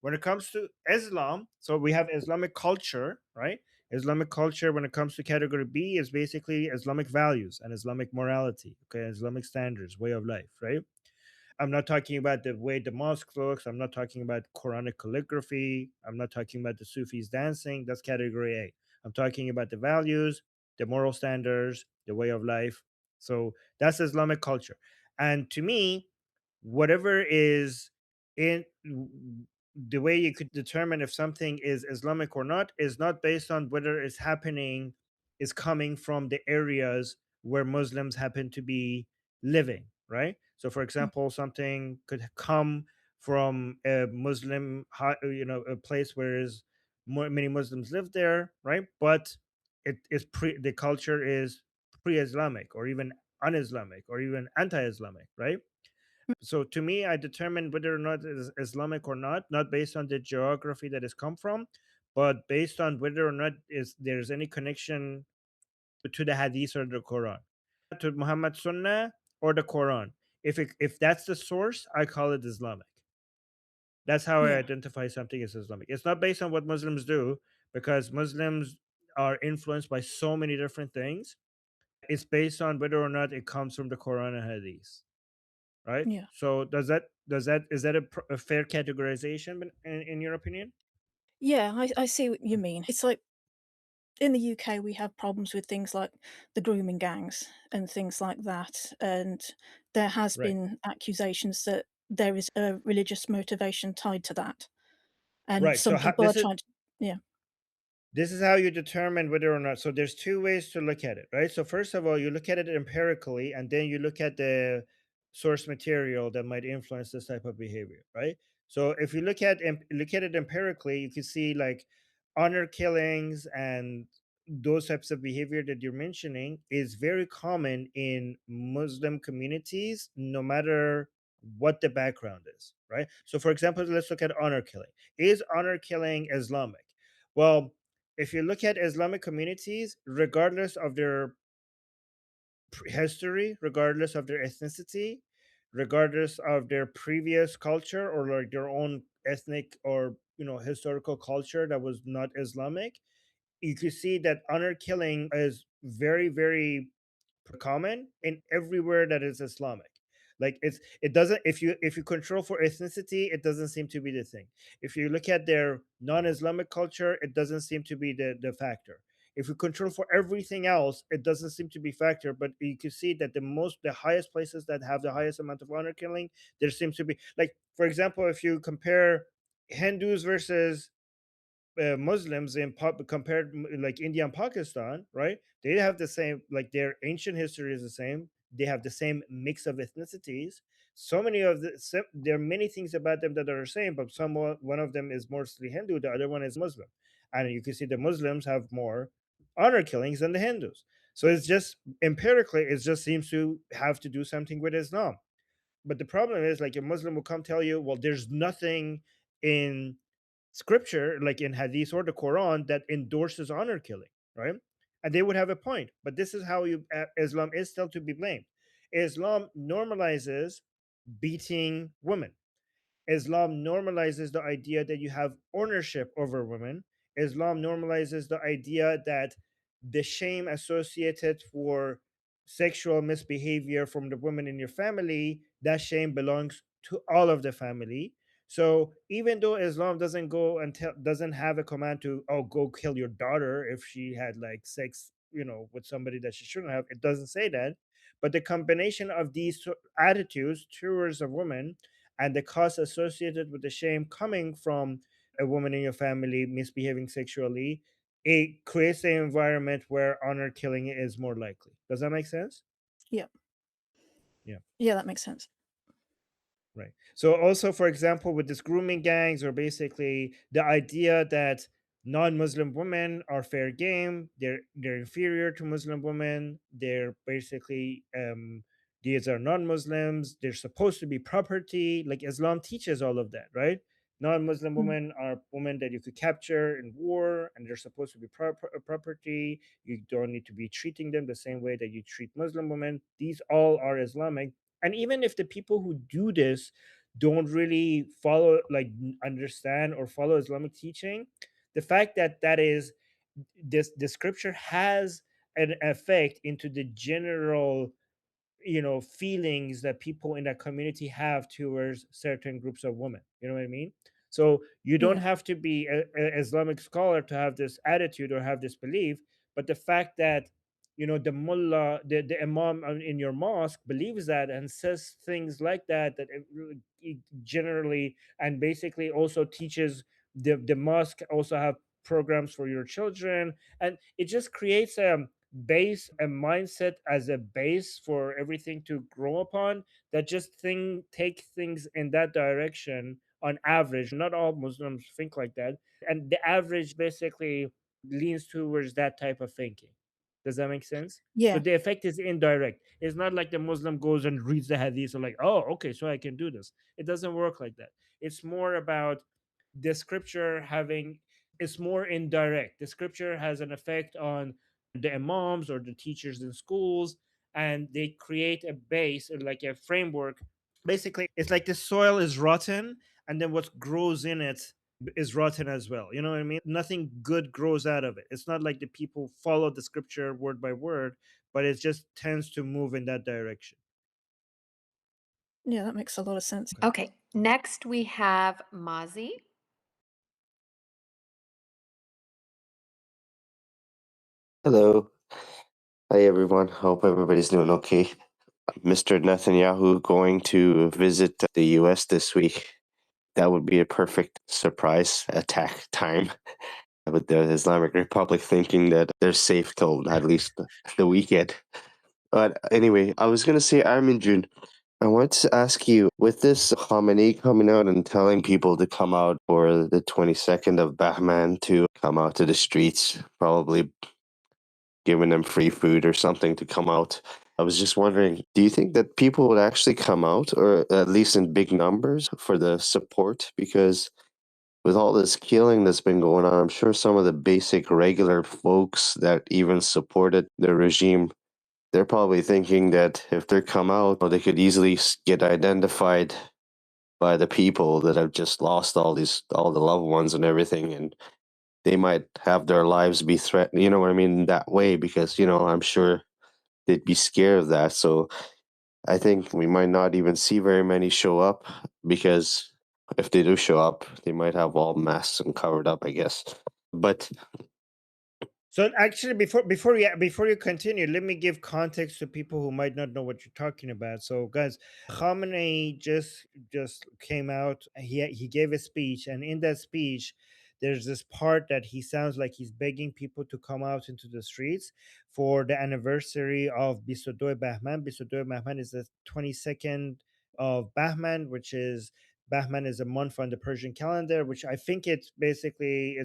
When it comes to Islam, so we have Islamic culture, right? Islamic culture, when it comes to category B, is basically Islamic values and Islamic morality, okay, Islamic standards, way of life, right? I'm not talking about the way the mosque looks. I'm not talking about Quranic calligraphy. I'm not talking about the Sufis dancing. That's category A. I'm talking about the values, the moral standards, the way of life. So that's Islamic culture. And to me, whatever is in the way you could determine if something is Islamic or not is not based on whether it's happening, is coming from the areas where Muslims happen to be living, right? So, for Mm. example, something could come from a Muslim, a place where is more, many Muslims live there, right? But it is the culture is pre-Islamic or even un-Islamic or even anti-Islamic, right? So to me, I determine whether or not it is Islamic or not based on the geography that it's come from, but based on whether or not is there's any connection to the Hadith or the Quran, to Muhammad Sunnah or the Quran. If that's the source, I call it Islamic. That's how I Yeah. identify something as Islamic. It's not based on what Muslims do, because Muslims are influenced by so many different things. It's based on whether or not it comes from the Quran and Hadith, right? Yeah. So does that is that a fair categorization in your opinion? Yeah, I see what you mean. It's like in the UK, we have problems with things like the grooming gangs and things like that, and there has Right. been accusations that there is a religious motivation tied to that, and Right. So some how, people are trying to. Yeah. this is how you determine whether or not. So there's two ways to look at it, right? So first of all, you look at it empirically, and then you look at the source material that might influence this type of behavior, right? So if you look at it empirically, you can see like honor killings and those types of behavior that you're mentioning is very common in Muslim communities, no matter what the background is, right? So for example, let's look at honor killing. Is honor killing Islamic? Well, if you look at Islamic communities, regardless of their history, regardless of their ethnicity, regardless of their previous culture or like their own ethnic or historical culture that was not Islamic, you can see that honor killing is very, very common in everywhere that is Islamic. Like it doesn't, if you control for ethnicity, it doesn't seem to be the thing. If you look at their non-Islamic culture, it doesn't seem to be the factor. If you control for everything else, it doesn't seem to be factor. But you can see that the highest places that have the highest amount of honor killing, there seems to be, like, for example, if you compare Hindus versus Muslims compared, like India and Pakistan, right? They have the same, like their ancient history is the same. They have the same mix of ethnicities. So many of there are many things about them that are the same, but one of them is mostly Hindu, the other one is Muslim, and you can see the Muslims have more honor killings than the Hindus. So it's just empirically, it just seems to have to do something with Islam. But the problem is, like, a Muslim will come tell you, well, there's nothing in scripture, like in Hadith or the Quran, that endorses honor killing, right? And they would have a point. But this is how Islam is still to be blamed. Islam normalizes beating women. Islam normalizes the idea that you have ownership over women. Islam normalizes the idea that the shame associated for sexual misbehavior from the women in your family, that shame belongs to all of the family. So even though Islam doesn't go and doesn't have a command to, oh, go kill your daughter if she had like sex, with somebody that she shouldn't have, it doesn't say that. But the combination of these attitudes towards a woman and the cost associated with the shame coming from a woman in your family misbehaving sexually, it creates an environment where honor killing is more likely. Does that make sense? Yeah. Yeah. Yeah, that makes sense. Right. So also, for example, with this grooming gangs, or basically the idea that non-Muslim women are fair game, they're inferior to Muslim women. They're basically these are non-Muslims. They're supposed to be property. Like Islam teaches all of that, right? Non-Muslim Mm. women are women that you could capture in war, and they're supposed to be property. You don't need to be treating them the same way that you treat Muslim women. These all are Islamic, and even if the people who do this don't really follow, like, understand or follow Islamic teaching, the fact that that is this the scripture has an effect into the general, feelings that people in that community have towards certain groups of women. You know what I mean? So you don't Yeah. have to be a Islamic scholar to have this attitude or have this belief, but the fact that, the mullah, the imam in your mosque believes that and says things like that, that it generally and basically also teaches the mosque also have programs for your children, and it just creates a mindset as a base for everything to grow upon, that just take things in that direction on average. Not all Muslims think like that, and the average basically leans towards that type of thinking. Does that make sense? So Yeah. the effect is indirect. It's not like the Muslim goes and reads the hadith, so like, oh, okay, so I can do this. It doesn't work like that. It's more about the scripture having, it's more indirect. The scripture has an effect on the imams or the teachers in schools, and they create a base or like a framework. Basically, it's like the soil is rotten, and then what grows in it is rotten as well. You know what I mean? Nothing good grows out of it. It's not like the people follow the scripture word by word, but it just tends to move in that direction. Yeah, that makes a lot of sense. Okay. Okay, next we have Mazi. Hello. Hi, everyone. Hope everybody's doing okay. Mr. Netanyahu going to visit the US this week. That would be a perfect surprise attack time with the Islamic Republic thinking that they're safe till at least the weekend. But anyway, I was going to say, Armin June, I wanted to ask you, with this Khamenei coming out and telling people to come out for the 22nd of Bahman to come out to the streets, probably giving them free food or something to come out. I was just wondering, do you think that people would actually come out, or at least in big numbers, for the support? Because with all this killing that's been going on, I'm sure some of the basic regular folks that even supported the regime, they're probably thinking that if they come out, they could easily get identified by the people that have just lost all the loved ones and everything, and they might have their lives be threatened, you know what I mean, that way, because, I'm sure they'd be scared of that. So I think we might not even see very many show up, because if they do show up, they might have all masks and covered up, I guess. But So actually, before you continue, let me give context to people who might not know what you're talking about. So, guys, Khamenei just came out. He gave a speech, and in that speech, there's this part that he sounds like he's begging people to come out into the streets for the anniversary of Bisodoy Bahman. Bisodoy Bahman is the 22nd of Bahman, which is Bahman is a month on the Persian calendar, which I think it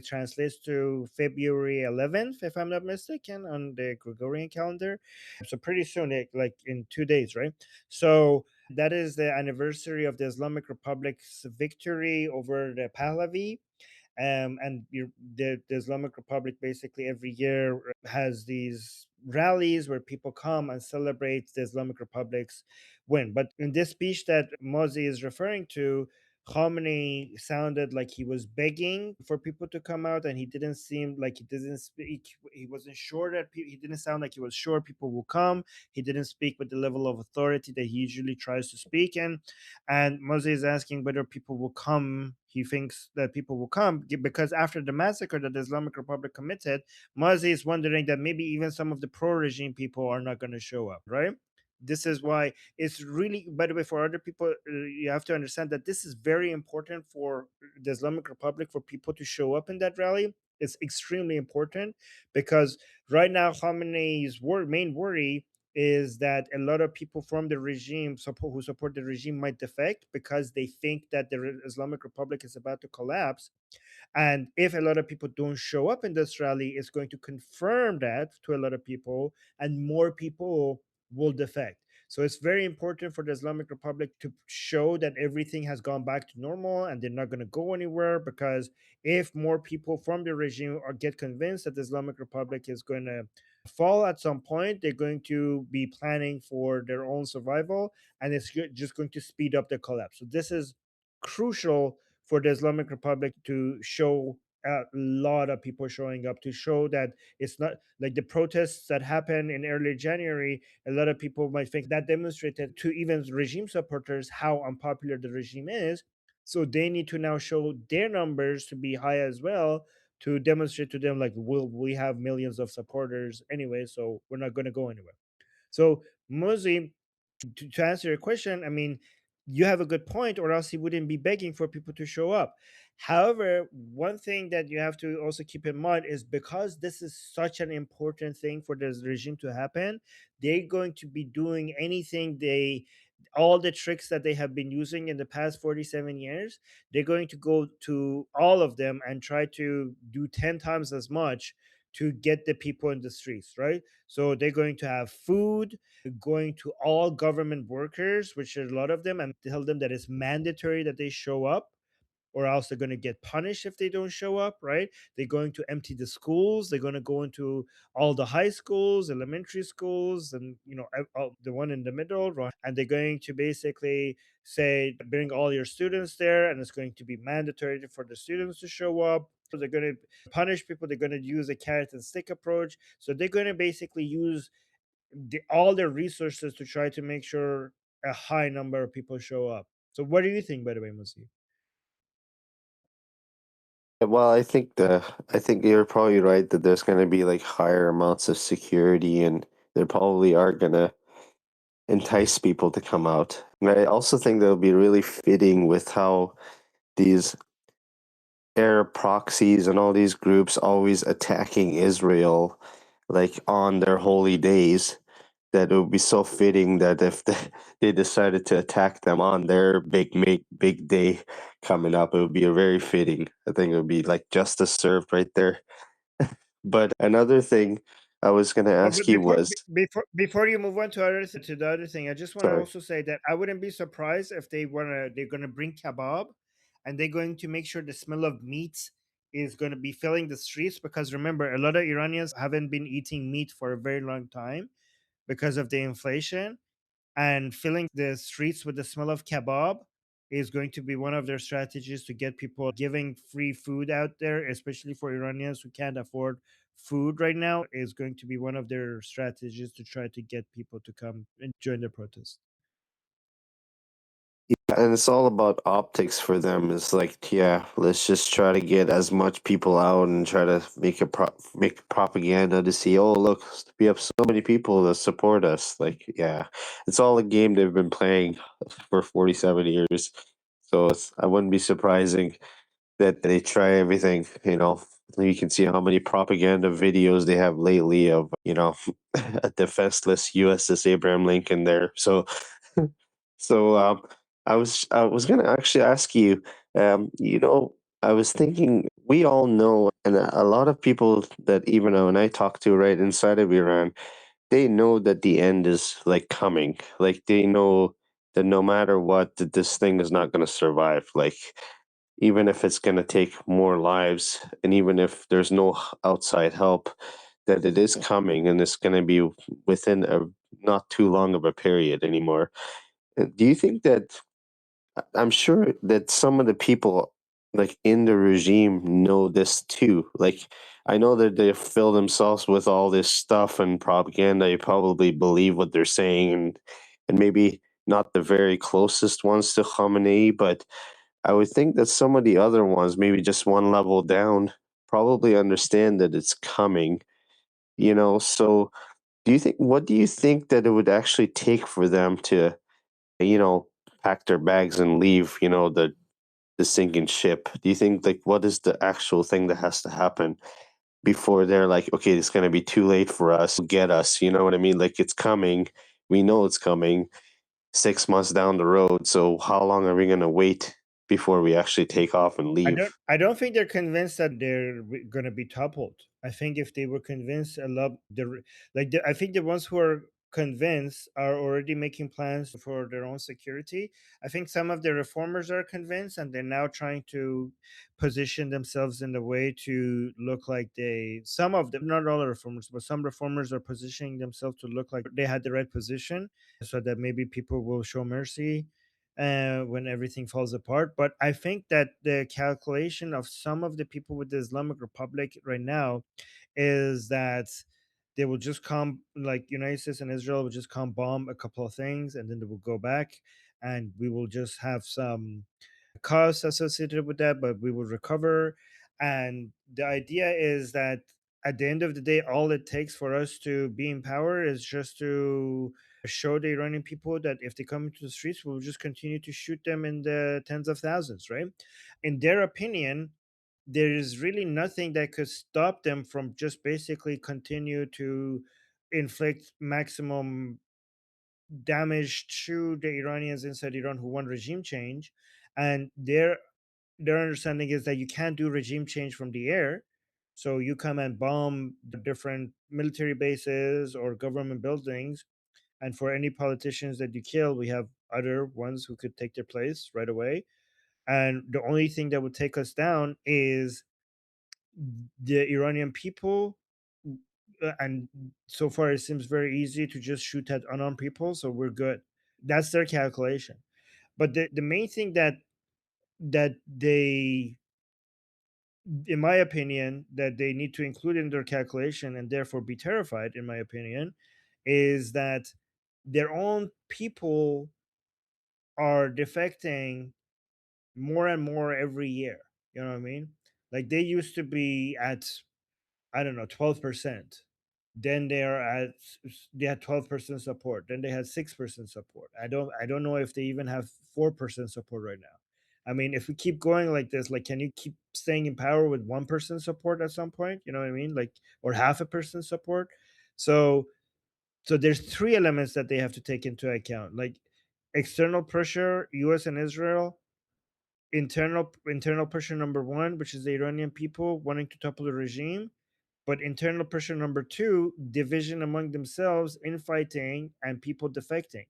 translates to February 11th, if I'm not mistaken, on the Gregorian calendar. So pretty soon, like in 2 days, right? So that is the anniversary of the Islamic Republic's victory over the Pahlavi. And the Islamic Republic basically every year has these rallies where people come and celebrate the Islamic Republic's win. But in this speech that Mozi is referring to, Khamenei sounded like he was begging for people to come out, and he didn't seem like he didn't speak. He wasn't sure that he didn't sound like he was sure people will come. He didn't speak with the level of authority that he usually tries to speak in. And Moses is asking whether people will come. He thinks that people will come because after the massacre that the Islamic Republic committed, Moses is wondering that maybe even some of the pro-regime people are not going to show up, right? This is why it's really, by the way, for other people, you have to understand that this is very important for the Islamic Republic for people to show up in that rally. It's extremely important because right now, Khamenei's main worry is that a lot of people from the regime who support the regime might defect because they think that the Islamic Republic is about to collapse. And if a lot of people don't show up in this rally, it's going to confirm that to a lot of people, and more people will defect. So it's very important for the Islamic Republic to show that everything has gone back to normal and they're not going to go anywhere. Because if more people from the regime get convinced that the Islamic Republic is going to fall at some point, they're going to be planning for their own survival, and it's just going to speed up the collapse. So this is crucial for the Islamic Republic to show a lot of people showing up, to show that it's not like the protests that happened in early January. A lot of people might think that demonstrated to even regime supporters how unpopular the regime is. So they need to now show their numbers to be high as well, to demonstrate to them like, we have millions of supporters anyway, so we're not going to go anywhere. So Mozi, to answer your question, I mean, you have a good point, or else he wouldn't be begging for people to show up. However, one thing that you have to also keep in mind is, because this is such an important thing for this regime to happen, they're going to be doing anything all the tricks that they have been using in the past 47 years. They're going to go to all of them and try to do 10 times as much to get the people in the streets, right? So they're going to have food, going to all government workers, which are a lot of them, and tell them that it's mandatory that they show up, or else they're going to get punished if they don't show up, right? They're going to empty the schools. They're going to go into all the high schools, elementary schools, and the one in the middle, right? And they're going to basically say, bring all your students there, and it's going to be mandatory for the students to show up. So they're going to punish people. They're going to use a carrot and stick approach. So they're going to basically use all their resources to try to make sure a high number of people show up. So what do you think, by the way, Musi? Well, I think you're probably right that there's going to be like higher amounts of security, and they probably are going to entice people to come out. And I also think that'll be really fitting with how these Arab proxies and all these groups always attacking Israel like on their holy days, that it would be so fitting that if they decided to attack them on their big day coming up, it would be a very fitting. I think it would be like justice served right there. But another thing I was going to Oh, ask but you was, before you move on to the other thing, I just want to sorry. also say that I wouldn't be surprised if they're gonna bring kebab, and they're going to make sure the smell of meat is going to be filling the streets, because remember, a lot of Iranians haven't been eating meat for a very long time because of the inflation, and filling the streets with the smell of kebab is going to be one of their strategies to get people, giving free food out there, especially for Iranians who can't afford food right now, is going to be one of their strategies to try to get people to come and join the protest. And it's all about optics for them. It's like, yeah, let's just try to get as much people out and try to make propaganda to see, oh, look, we have so many people that support us. Like, yeah, it's all a game they've been playing for 47 years. So I wouldn't be surprising that they try everything, you know. You can see how many propaganda videos they have lately of, a defenseless USS Abraham Lincoln there. So, so I was gonna actually ask you, I was thinking we all know, and a lot of people that even when I talk to right inside of Iran, they know that the end is like coming. Like they know that no matter what, that this thing is not gonna survive. Like even if it's gonna take more lives, and even if there's no outside help, that it is coming, and it's gonna be within a not too long of a period anymore. Do you think that I'm sure that some of the people like in the regime know this too. Like I know that they fill themselves with all this stuff and propaganda. You probably believe what they're saying, and maybe not the very closest ones to Khamenei, but I would think that some of the other ones, maybe just one level down, probably understand that it's coming. So what do you think that it would actually take for them to, you know, pack their bags and leave, the sinking ship? Do you think like what is the actual thing that has to happen before they're like, okay, it's gonna be too late for us, get us, you know what I mean? Like it's coming. We know it's coming 6 months down the road. So how long are we gonna wait before we actually take off and leave? I don't think they're convinced that they're going to be toppled. I think if they were convinced, a lot I think the ones who are convinced are already making plans for their own security. I think some of the reformers are convinced, and they're now trying to position themselves in the way to look like some of them, not all the reformers, but some reformers are positioning themselves to look like they had the right position, so that maybe people will show mercy. when everything falls apart. But I think that the calculation of some of the people with the Islamic Republic right now is that they will just come, like United States and Israel will just come bomb a couple of things, and then they will go back, and we will just have some costs associated with that, but we will recover. And the idea is that at the end of the day, all it takes for us to be in power is just to show the Iranian people that if they come into the streets, we'll just continue to shoot them in the tens of thousands, right? In their opinion, there is really nothing that could stop them from just basically continue to inflict maximum damage to the Iranians inside Iran who want regime change. And their understanding is that you can't do regime change from the air. So you come and bomb the different military bases or government buildings. And for any politicians that you kill, we have other ones who could take their place right away. And the only thing that would take us down is the Iranian people. And so far, it seems very easy to just shoot at unarmed people. So we're good. That's their calculation. But the main thing that they, in my opinion, that they need to include in their calculation and therefore be terrified, in my opinion, is that their own people are defecting more and more every year. You know what I mean? Like they used to be at, I don't know, 12%. Then they had 12% support. Then they had 6% support. I don't know if they even have 4% support right now. I mean, if we keep going like this, like can you keep staying in power with 1% support at some point? You know what I mean? Like, or half a percent support. So there's three elements that they have to take into account. Like external pressure, US and Israel, internal pressure number one, which is the Iranian people wanting to topple the regime, but internal pressure number two, division among themselves, infighting, and people defecting.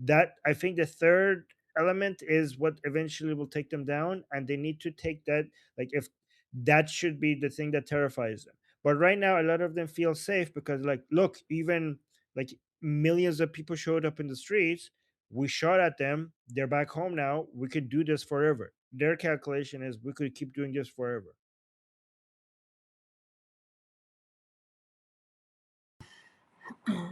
That, I think, the third element is what eventually will take them down, and they need to take that. Like, if that should be the thing that terrifies them. But right now, a lot of them feel safe because, like, look, even like millions of people showed up in the streets. We shot at them. They're back home now. We could do this forever. Their calculation is we could keep doing this forever.